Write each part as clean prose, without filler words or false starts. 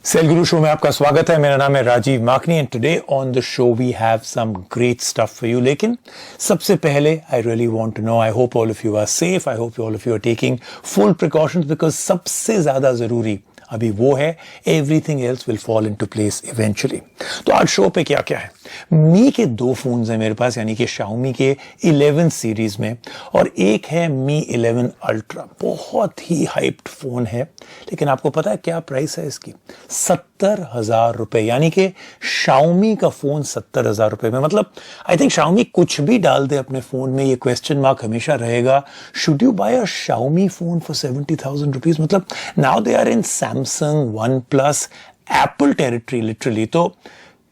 Cell गुरु show में आपका स्वागत है। मेरा नाम है Rajiv Makhani and today on the show we have some great stuff for you. लेकिन सबसे पहले I really want to know, I hope all of you are safe, I hope all of you are taking full precautions, because सबसे ज्यादा जरूरी अभी वो है, everything else will fall into place eventually. तो आज शो पे क्या क्या है, मी के दो फोन्स हैं मेरे पास, यानी कि Xiaomi के 11 सीरीज में, और एक है Mi 11 अल्ट्रा। बहुत ही हाइप्ड फोन है, लेकिन आपको पता है क्या प्राइस है इसकी? 70,000 रुपए, यानी कि Xiaomi का फोन 70,000 रुपए में। मतलब आई थिंक Xiaomi कुछ भी डाल दे अपने फोन में, ये क्वेश्चन मार्क हमेशा रहेगा, should you buy a Xiaomi phone for 70,000 rupees? मतलब now they are in Samsung, OnePlus, Apple territory literally. तो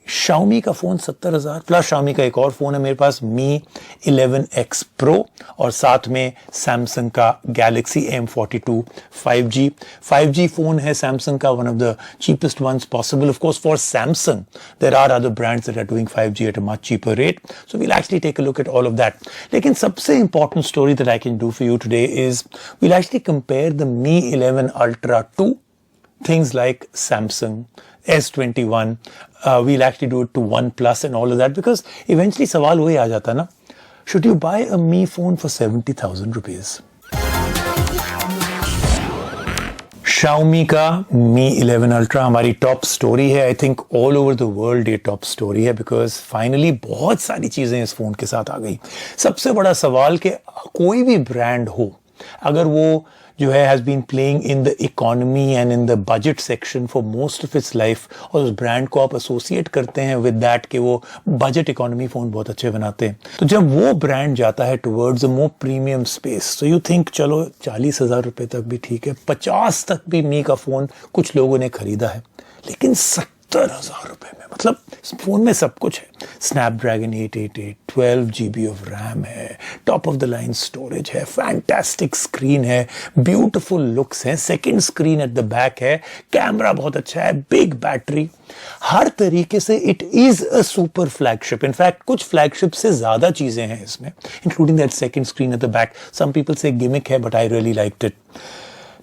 Xiaomi का फोन 70,000 प्लस Xiaomi का एक और फोन है मेरे पास, Mi 11X Pro, और साथ में Samsung का Galaxy M42 5G फोन है Samsung का, one of the cheapest ones possible. Of course, for Samsung, there are other brands that are doing 5G at a much cheaper rate. So we'll actually take a look at all of that. लेकिन सबसे important story that I can do for you today is we'll actually compare the Mi 11 Ultra to things like Samsung S21. We'll actually do it to OnePlus and all of that, because eventually सवाल वही आ जाता ना, should you buy a Mi phone for 70,000 rupees? Xiaomi का Mi 11 Ultra हमारी top story है। I think all over the world ये top story है, because finally बहुत सारी चीजें इस फोन के साथ आ गई। सबसे बड़ा सवाल कि कोई भी ब्रांड हो, अगर वो जो है has been playing in the economy and in the budget section for most of its life, और उस ब्रांड को आप एसोसिएट करते हैं विद दैट कि वो बजट इकोनॉमी फोन बहुत अच्छे बनाते हैं, तो जब वो ब्रांड जाता है towards a more premium space, तो यू थिंक चलो 40,000 रुपए तक भी ठीक है, 50 तक भी मी का फोन कुछ लोगों ने खरीदा है, लेकिन 70,000 रुपए में, मतलब इस फोन में सब कुछ है। स्नैपड्रैगन 888, 12 GB ऑफ रैम है, top of the line storage है, फैंटास्टिक स्क्रीन है, ब्यूटीफुल लुक्स है, second screen at the back है, कैमरा बहुत अच्छा है, बिग बैटरी, हर तरीके से it is a super flagship. In fact कुछ फ्लैगशिप से ज्यादा चीजें हैं इसमें, including that second screen at the back. Some people से गिमिक है, but I really liked it.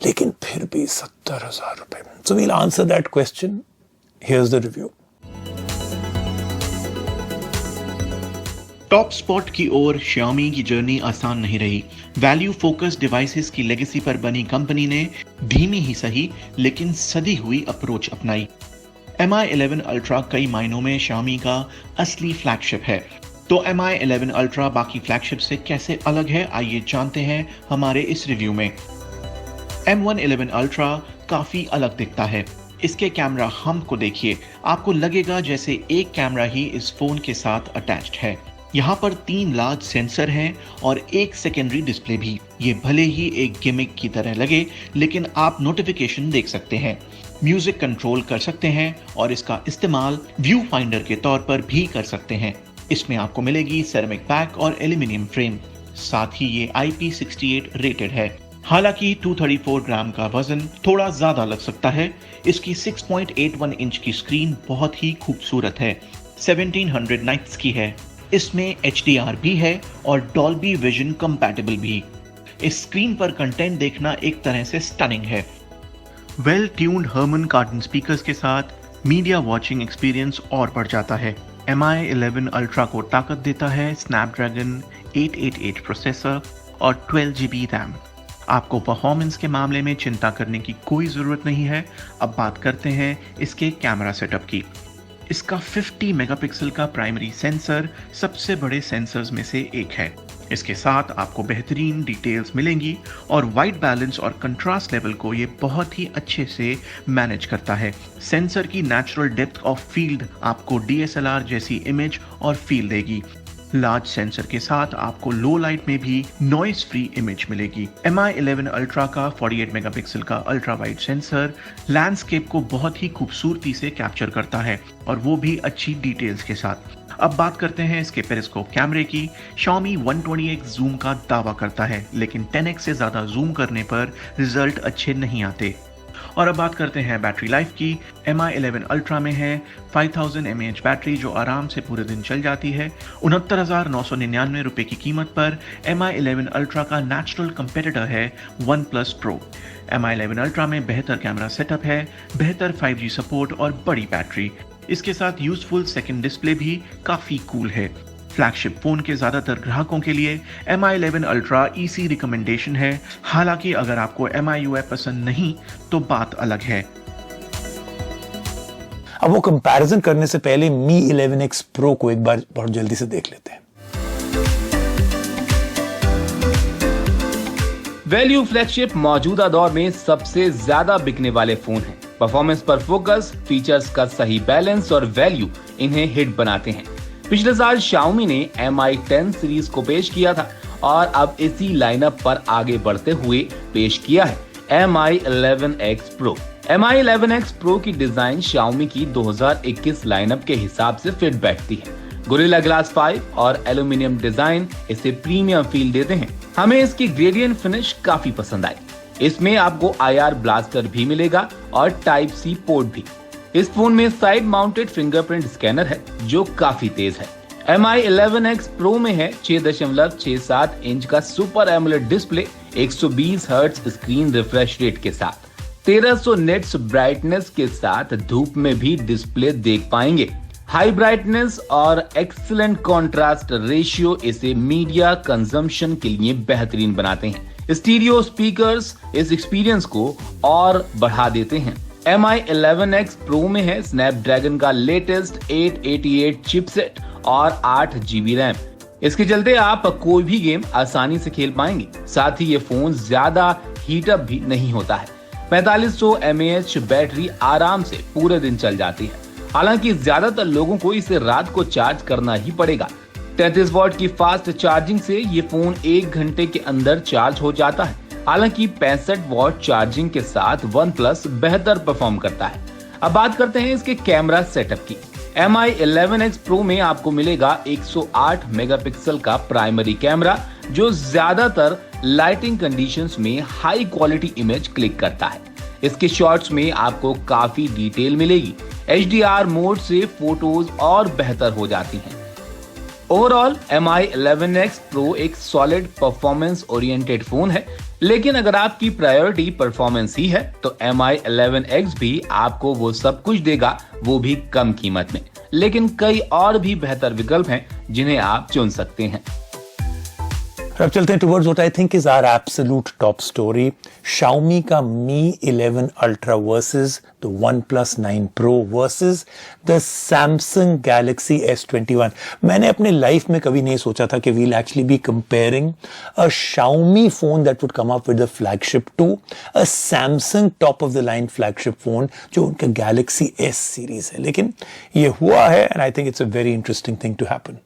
लेकिन फिर भी 70,000 रुपए। So we'll answer that question. Here's the review. Top spot की ओर Xiaomi की जर्नी आसान नहीं रही। वैल्यू फोकस डिवाइसेस की लेगेसी पर बनी कंपनी ने धीमी ही सही लेकिन सदी हुई अप्रोच अपनाई। Mi 11 Ultra कई मायनों में Xiaomi का असली फ्लैगशिप है। तो Mi 11 Ultra बाकी फ्लैगशिप से कैसे अलग है, आइए जानते हैं हमारे इस रिव्यू में। M1 11 Ultra काफी अलग दिखता है। इसके कैमरा हम को देखिए, आपको लगेगा जैसे एक कैमरा ही इस फोन के साथ अटैच्ड है। यहाँ पर 3 लार्ज सेंसर हैं और एक सेकेंडरी डिस्प्ले भी। ये भले ही एक गिमिक की तरह लगे, लेकिन आप नोटिफिकेशन देख सकते हैं, म्यूजिक कंट्रोल कर सकते हैं और इसका इस्तेमाल व्यू फाइंडर के तौर पर भी कर सकते हैं। इसमें आपको मिलेगी सेरेमिक बैक और एल्यूमिनियम फ्रेम। साथ ही ये IP68 रेटेड है। हालांकि 234 ग्राम का वजन थोड़ा ज्यादा लग सकता है। इसकी 6.81 इंच की स्क्रीन बहुत ही खूबसूरत है, 1700 नाइट्स की है। इसमें HDR भी है और डॉल्बी विजन कंपैटिबल भी। इस स्क्रीन पर कंटेंट देखना एक तरह से स्टनिंग है। Well tuned Harman Kardon speakers के साथ मीडिया वॉचिंग एक्सपीरियंस और बढ़ जाता है। Mi 11 Ultra को ताकत देता है स्नैपड्रैगन 888 प्रोसेसर और 12 GB रैम। आपको परफॉर्मेंस के मामले में चिंता करने की कोई ज़रूरत नहीं है। अब बात करते हैं इसके कैमरा सेटअप की। इसका 50 मेगापिक्सल का प्राइमरी सेंसर सबसे बड़े सेंसर्स में से एक है। इसके साथ आपको बेहतरीन डिटेल्स मिलेंगी और वाइट बैलेंस और कंट्रास्ट लेवल को ये बहुत ही अच्छे से मैनेज करता है। सेंसर की नेचुरल डेप्थ ऑफ फील्ड आपको DSLR जैसी इमेज और फील देगी। लार्ज सेंसर के साथ आपको लो लाइट में भी नॉइज फ्री इमेज मिलेगी। Mi 11 Ultra का 48 मेगापिक्सल का अल्ट्रा वाइड सेंसर लैंडस्केप को बहुत ही खूबसूरती से कैप्चर करता है, और वो भी अच्छी डिटेल्स के साथ। अब बात करते हैं इसके पेरिस्कोप कैमरे की। Xiaomi 120x जूम का दावा करता है, लेकिन 10x से ज्यादा जूम करने पर रिजल्ट अच्छे नहीं आते। और अब बात करते हैं बैटरी लाइफ की। Mi 11 Ultra में है 5000 mAh बैटरी जो आराम से पूरे दिन चल जाती है। 69,999 रुपए की कीमत पर Mi 11 Ultra का नेचुरल कंपेटिटर है OnePlus Pro। Mi 11 Ultra में बेहतर कैमरा सेटअप है, बेहतर 5G सपोर्ट और बड़ी बैटरी। इसके साथ यूजफुल सेकंड डिस्प्ले भी काफी कूल है। फ्लैगशिप फोन के ज्यादातर ग्राहकों के लिए Mi 11 Ultra इसी रिकमेंडेशन है। हालांकि अगर आपको MIUI पसंद नहीं तो बात अलग है। अब वो कंपैरिजन करने से पहले Mi 11X Pro को एक बार बहुत जल्दी से देख लेते हैं। वैल्यू फ्लैगशिप मौजूदा दौर में सबसे ज्यादा बिकने वाले फोन हैं। परफॉर्मेंस पर फोकस, फीचर्स का सही बैलेंस और वैल्यू इन्हें हिट बनाते हैं। पिछले साल Xiaomi ने Mi 10 सीरीज को पेश किया था और अब इसी लाइनअप पर आगे बढ़ते हुए पेश किया है Mi 11X Pro। Mi 11X Pro की डिजाइन Xiaomi की 2021 लाइनअप के हिसाब से फिट बैठती है। गोरिल्ला ग्लास 5 और एल्यूमिनियम डिजाइन इसे प्रीमियम फील देते हैं। हमें इसकी ग्रेडियंट फिनिश काफी पसंद आई। इसमें आपको IR ब्लास्टर भी मिलेगा और टाइप C पोर्ट भी। इस फोन में साइड माउंटेड फिंगरप्रिंट स्कैनर है जो काफी तेज है। Mi 11X Pro में है 6.67 इंच का super AMOLED display 120 hertz screen refresh rate के साथ। 1300 निट्स ब्राइटनेस के साथ धूप में भी डिस्प्ले देख पाएंगे। हाई ब्राइटनेस और एक्सीलेंट कॉन्ट्रास्ट रेशियो इसे मीडिया कंजम्पशन के लिए बेहतरीन बनाते हैं। स्टीरियो स्पीकर्स इस एक्सपीरियंस को और बढ़ा देते हैं। Mi 11X Pro में है स्नैपड्रैगन का लेटेस्ट 888 चिपसेट और 8 GB रैम। इसके चलते आप कोई भी गेम आसानी से खेल पाएंगे। साथ ही ये फोन ज्यादा हीटअप भी नहीं होता है। 4500 mAh बैटरी आराम से पूरे दिन चल जाती है। हालांकि ज्यादातर लोगों को इसे रात को चार्ज करना ही पड़ेगा। 33 वॉट की फास्ट चार्जिंग से ये फोन 1 घंटे के अंदर चार्ज हो जाता है। हालांकि 65 वॉट चार्जिंग के साथ OnePlus बेहतर परफॉर्म करता है। अब बात करते हैं इसके कैमरा सेटअप की। Mi 11X Pro में आपको मिलेगा 108 मेगापिक्सल का प्राइमरी कैमरा जो ज्यादातर लाइटिंग कंडीशंस में हाई क्वालिटी इमेज क्लिक करता है। इसके शॉट्स में आपको काफी डिटेल मिलेगी। HDR मोड से फोटोज और बेहतर हो जाती हैं। ओवरऑल Mi 11X Pro एक सॉलिड परफॉर्मेंस ओरिएंटेड फोन है, लेकिन अगर आपकी प्रायोरिटी परफॉर्मेंस ही है तो Mi 11X भी आपको वो सब कुछ देगा, वो भी कम कीमत में। लेकिन कई और भी बेहतर विकल्प हैं जिन्हें आप चुन सकते हैं। अब चलते हैं towards what I think is our absolute top story, Xiaomi का Mi 11 Ultra versus the OnePlus 9 Pro versus the Samsung Galaxy S21। मैंने अपने लाइफ में कभी नहीं सोचा था कि we'll actually be comparing a Xiaomi phone that would come up with a flagship to a Samsung top of the line flagship phone जो उनका Galaxy S सीरीज है। लेकिन ये हुआ है and I think it's a very interesting thing to happen।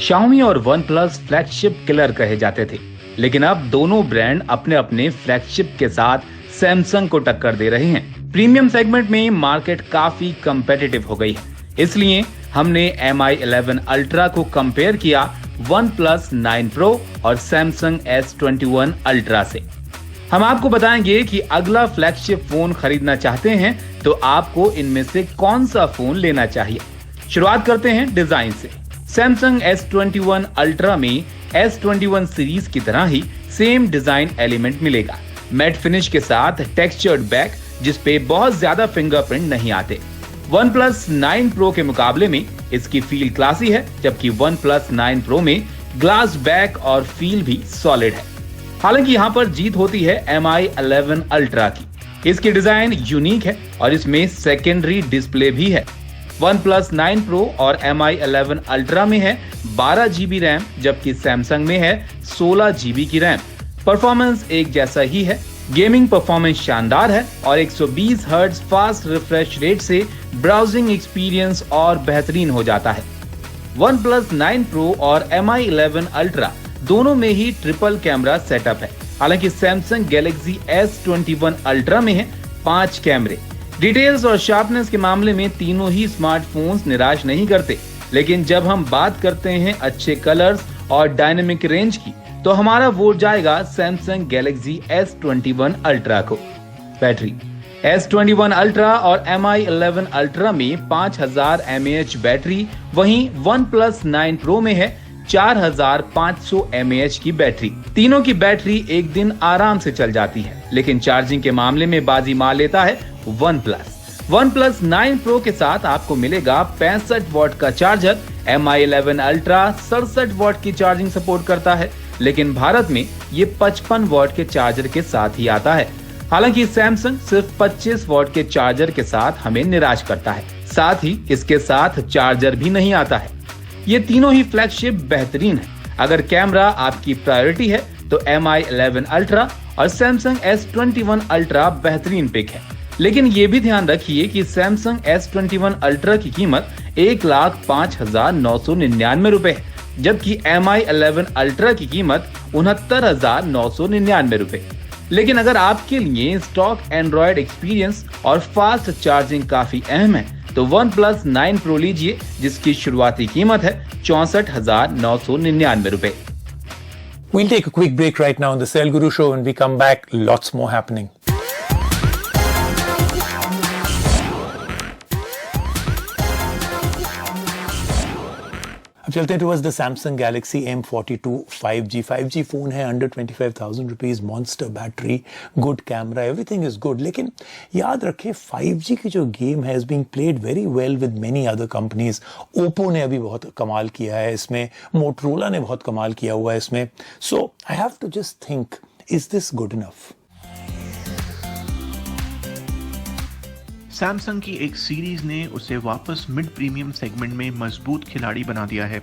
Xiaomi और OnePlus flagship killer कहे जाते थे, लेकिन अब दोनों ब्रांड अपने अपने फ्लैगशिप के साथ Samsung को टक्कर दे रहे हैं। प्रीमियम सेगमेंट में मार्केट काफी कंपेटिटिव हो गई है, इसलिए हमने Mi 11 Ultra को कंपेयर किया OnePlus 9 Pro और Samsung S21 Ultra से। हम आपको बताएंगे कि अगला फ्लैगशिप फोन खरीदना चाहते हैं तो आपको इनमें से कौन सा फोन लेना चाहिए। शुरुआत करते हैं डिजाइन से। Samsung S21 Ultra में S21 सीरीज की तरह ही सेम डिजाइन एलिमेंट मिलेगा। मैट फिनिश के साथ टेक्सचर्ड बैक जिसपे बहुत ज्यादा फिंगरप्रिंट नहीं आते। OnePlus 9 Pro के मुकाबले में इसकी फील क्लासी है, जबकि OnePlus 9 Pro में ग्लास बैक और फील भी सॉलिड है। हालांकि यहाँ पर जीत होती है Mi 11 Ultra की। इसकी डिजाइन यूनिक है और इसमें सेकेंडरी डिस्प्ले भी है। OnePlus 9 Pro और Mi 11 Ultra में है 12 GB रैम, जबकि Samsung में है 16 GB की रैम। परफॉर्मेंस एक जैसा ही है। गेमिंग परफॉर्मेंस शानदार है और 120 हर्ट्ज फास्ट रिफ्रेश रेट से ब्राउजिंग एक्सपीरियंस और बेहतरीन हो जाता है। OnePlus 9 Pro और Mi 11 Ultra दोनों में ही ट्रिपल कैमरा सेटअप है। हालांकि Samsung Galaxy S21 Ultra में है 5 कैमरे। डिटेल्स और शार्पनेस के मामले में तीनों ही स्मार्टफोन्स निराश नहीं करते, लेकिन जब हम बात करते हैं अच्छे कलर्स और डायनेमिक रेंज की तो हमारा वोट जाएगा सैमसंग गैलेक्सी S21 अल्ट्रा को। बैटरी S21 अल्ट्रा और Mi 11 अल्ट्रा में 5000 mAh बैटरी, वहीं OnePlus 9 Pro में है 4500 mAh की बैटरी। तीनों की बैटरी एक दिन आराम से चल जाती है, लेकिन चार्जिंग के मामले में बाजी मार लेता है OnePlus 9 Pro के साथ आपको मिलेगा 65 वॉट का चार्जर। Mi 11 अल्ट्रा 67 वॉट की चार्जिंग सपोर्ट करता है, लेकिन भारत में ये 55 वॉट के चार्जर के साथ ही आता है। हालांकि सैमसंग सिर्फ 25 वॉट के चार्जर के साथ हमें निराश करता है, साथ ही इसके साथ चार्जर भी नहीं आता है। ये तीनों ही फ्लैगशिप बेहतरीन है। अगर कैमरा आपकी प्रायोरिटी है तो Mi 11 अल्ट्रा और सैमसंग S21 अल्ट्रा बेहतरीन पिक है। लेकिन ये भी ध्यान रखिए कि सैमसंग S21 अल्ट्रा की कीमत 1,05,999 रुपए है, जबकि Mi 11 अल्ट्रा की कीमत 69,999 रुपए। लेकिन अगर आपके लिए स्टॉक एंड्रॉयड एक्सपीरियंस और फास्ट चार्जिंग काफी अहम है तो OnePlus 9 Pro लीजिए, जिसकी शुरुआती कीमत है 64,999 रुपए। We'll take a quick break right now on the Sale Guru Show. When we come back, lots more happening. अब चलते हैं towards the Samsung Galaxy M42 5G phone है, under 25,000 rupees, monster battery, good camera, everything is good. लेकिन याद रखें 5G की जो game है is being played very well with many other companies. Oppo ने अभी बहुत कमाल किया है इसमें, मोटरोला ने बहुत कमाल किया हुआ है इसमें। So I have to just think, is this good enough? Samsung की एक सीरीज ने उसे वापस मिड प्रीमियम सेगमेंट में मजबूत खिलाड़ी बना दिया है।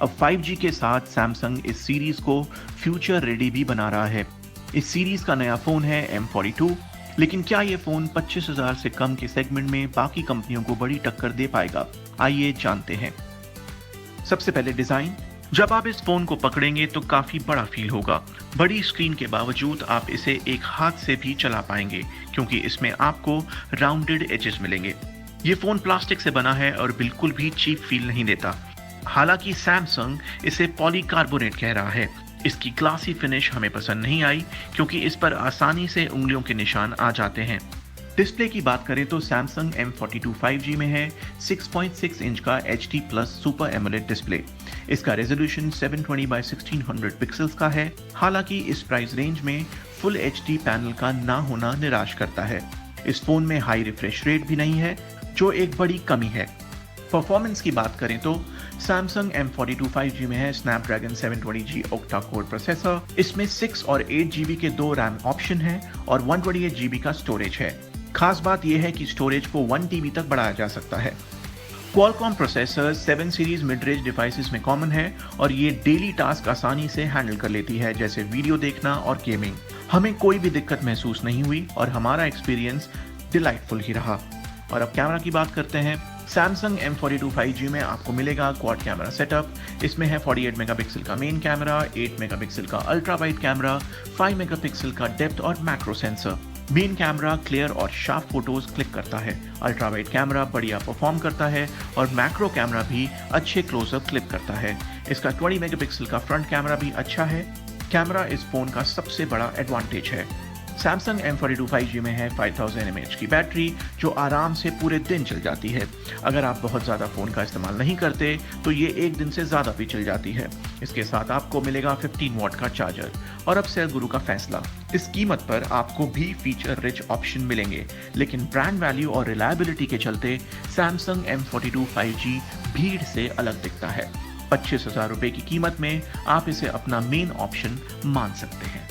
अब 5G के साथ सैमसंग इस सीरीज को फ्यूचर रेडी भी बना रहा है। इस सीरीज का नया फोन है M42, लेकिन क्या ये फोन 25,000 से कम के सेगमेंट में बाकी कंपनियों को बड़ी टक्कर दे पाएगा? आइए जानते हैं। सबसे पहले डिजाइन। जब आप इस फोन को पकड़ेंगे तो काफी बड़ा फील होगा। बड़ी स्क्रीन के बावजूद आप इसे एक हाथ से भी चला पाएंगे, क्योंकि इसमें आपको राउंडेड एजेस मिलेंगे। ये फोन प्लास्टिक से बना है और बिल्कुल भी चीप फील नहीं देता। हालांकि सैमसंग इसे पॉलीकार्बोनेट कह रहा है। इसकी ग्लासी फिनिश हमें पसंद नहीं आई, क्योंकि इस पर आसानी से उंगलियों के निशान आ जाते हैं। डिस्प्ले की बात करें तो सैमसंग M42 5G में है 6.6 इंच का HD plus super AMOLED display. इसका रेजोल्यूशन 720x1600 पिक्सल्स का है। हालांकि इस प्राइस रेंज में फुल HD पैनल का ना होना निराश करता है। इस फोन में हाई रिफ्रेश रेट भी नहीं है, जो एक बड़ी कमी है। परफॉर्मेंस की बात करें तो सैमसंग M42 5G में है Snapdragon 720G octa core processor. इसमें 6 और 8 GB के 2 रैम ऑप्शन है और 128 GB का स्टोरेज है। खास बात यह है कि स्टोरेज को 1 TB तक बढ़ाया जा सकता है। Qualcomm processor 7 series mid range devices में कॉमन है और ये डेली टास्क आसानी से हैंडल कर लेती है, जैसे वीडियो देखना और गेमिंग। हमें कोई भी दिक्कत महसूस नहीं हुई और हमारा एक्सपीरियंस डिलाइटफुल ही रहा। और अब कैमरा की बात करते हैं। सैमसंग M42 5G में आपको मिलेगा क्वाड कैमरा सेटअप। इसमें है 48 मेगापिक्सल का मेन कैमरा, 8 मेगापिक्सल का अल्ट्रा वाइड कैमरा, 5 मेगापिक्सल का डेप्थ और macro sensor. Main camera clear और शार्प फोटोज क्लिक करता है, अल्ट्रा वाइड कैमरा बढ़िया परफॉर्म करता है और मैक्रो कैमरा भी अच्छे क्लोजअप क्लिक करता है। इसका 20 मेगापिक्सल का फ्रंट कैमरा भी अच्छा है। कैमरा इस फोन का सबसे बड़ा एडवांटेज है। सैमसंग M42 5G में है 5000 mAh की बैटरी, जो आराम से पूरे दिन चल जाती है। अगर आप बहुत ज़्यादा फ़ोन का इस्तेमाल नहीं करते तो ये एक दिन से ज़्यादा भी चल जाती है। इसके साथ आपको मिलेगा 15 वॉट का चार्जर। और अब सेल गुरु का फैसला। इस कीमत पर आपको भी फीचर रिच ऑप्शन मिलेंगे, लेकिन ब्रांड वैल्यू और रिलायबिलिटी के चलते सैमसंग M42 5G भीड़ से अलग दिखता है। 25,000 रुपए की कीमत में आप इसे अपना मेन ऑप्शन मान सकते हैं।